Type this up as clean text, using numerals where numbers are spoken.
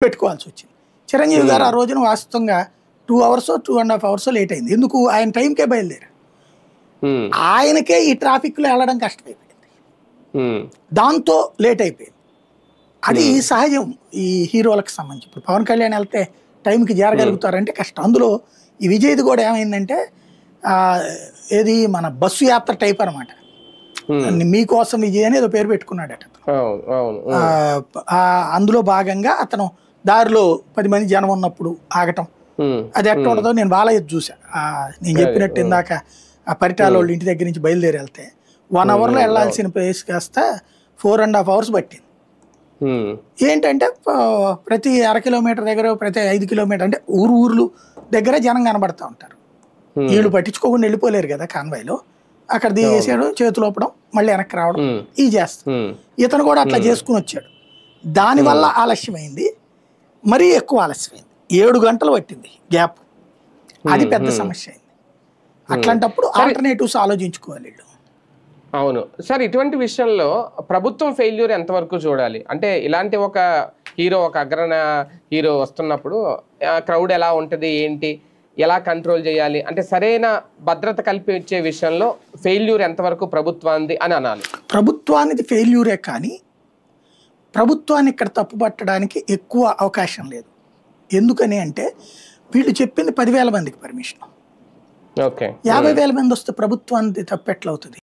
పెట్టుకోవాల్సి వచ్చింది. చిరంజీవి గారు ఆ రోజున వాస్తవంగా 2 అవర్స్ 2.5 అవర్స్ లేట్ అయింది. ఎందుకు? ఆయన టైంకే బయలుదేరారు. ఆయనకే ఈ ట్రాఫిక్లో వెళ్ళడం కష్టమైపోయింది, దాంతో లేట్ అయిపోయింది. అది సహజం ఈ హీరోలకు సంబంధించి. ఇప్పుడు పవన్ కళ్యాణ్ వెళ్తే టైంకి చేరగలుగుతారంటే కష్టం. అందులో ఈ విజయ్ది కూడా ఏమైందంటే ఏది మన బస్సు యాత్ర టైప్ అనమాట. మీకోసం విజయ్ అని ఏదో పేరు పెట్టుకున్నాడట. అందులో భాగంగా అతను దారిలో 10 మంది జనం ఉన్నప్పుడు ఆగటం, అది ఎట్లా ఉండదో నేను బాలయ్య చూసా. నేను చెప్పినట్టు ఇందాక ఆ పరిటాల వాళ్ళు ఇంటి దగ్గర నుంచి బయలుదేరి వెళ్తే 1 అవర్లో వెళ్ళాల్సిన ప్లేస్ కాస్త 4.5 అవర్స్ పట్టింది. ఏంటంటే ప్రతి 1/2 కిలోమీటర్ దగ్గర, ప్రతి 5 కిలోమీటర్ అంటే ఊర్లు దగ్గర జనం కనబడతా ఉంటారు. వీళ్ళు పట్టించుకోకుండా వెళ్ళిపోలేరు కదా కాన్వాయ్లో. అక్కడ దిగేసాడు, చేతులు ఒప్పడం, మళ్ళీ వెనక్కి రావడం, ఇది చేస్తాడు. ఇతను కూడా అట్లా చేసుకుని వచ్చాడు. దానివల్ల ఆలస్యమైంది, మరీ ఎక్కువ ఆలస్యమైంది. 7 గంటలు పట్టింది గ్యాప్. అది పెద్ద సమస్య అయింది. అట్లాంటప్పుడు ఆల్టర్నేటివ్స్ ఆలోచించుకోవాలి వీళ్ళు. అవును సార్, ఇటువంటి విషయంలో ప్రభుత్వం ఫెయిల్యూర్ ఎంతవరకు చూడాలి? అంటే ఇలాంటి ఒక హీరో, ఒక అగ్రణ హీరో వస్తున్నప్పుడు క్రౌడ్ ఎలా ఉంటుంది, ఏంటి, ఎలా కంట్రోల్ చేయాలి అంటే సరైన భద్రత కల్పించే విషయంలో ఫెయిల్యూర్ ఎంతవరకు ప్రభుత్వానికి అని అనాలి? ప్రభుత్వానికి ఫెయిల్యూరే, కానీ ప్రభుత్వాన్ని ఇక్కడ తప్పు పట్టడానికి ఎక్కువ అవకాశం లేదు. ఎందుకని అంటే వీళ్ళు చెప్పింది 10,000 మందికి పర్మిషన్, 50,000 మంది వస్తే ప్రభుత్వానికి తప్పు ఎట్లవుతుంది?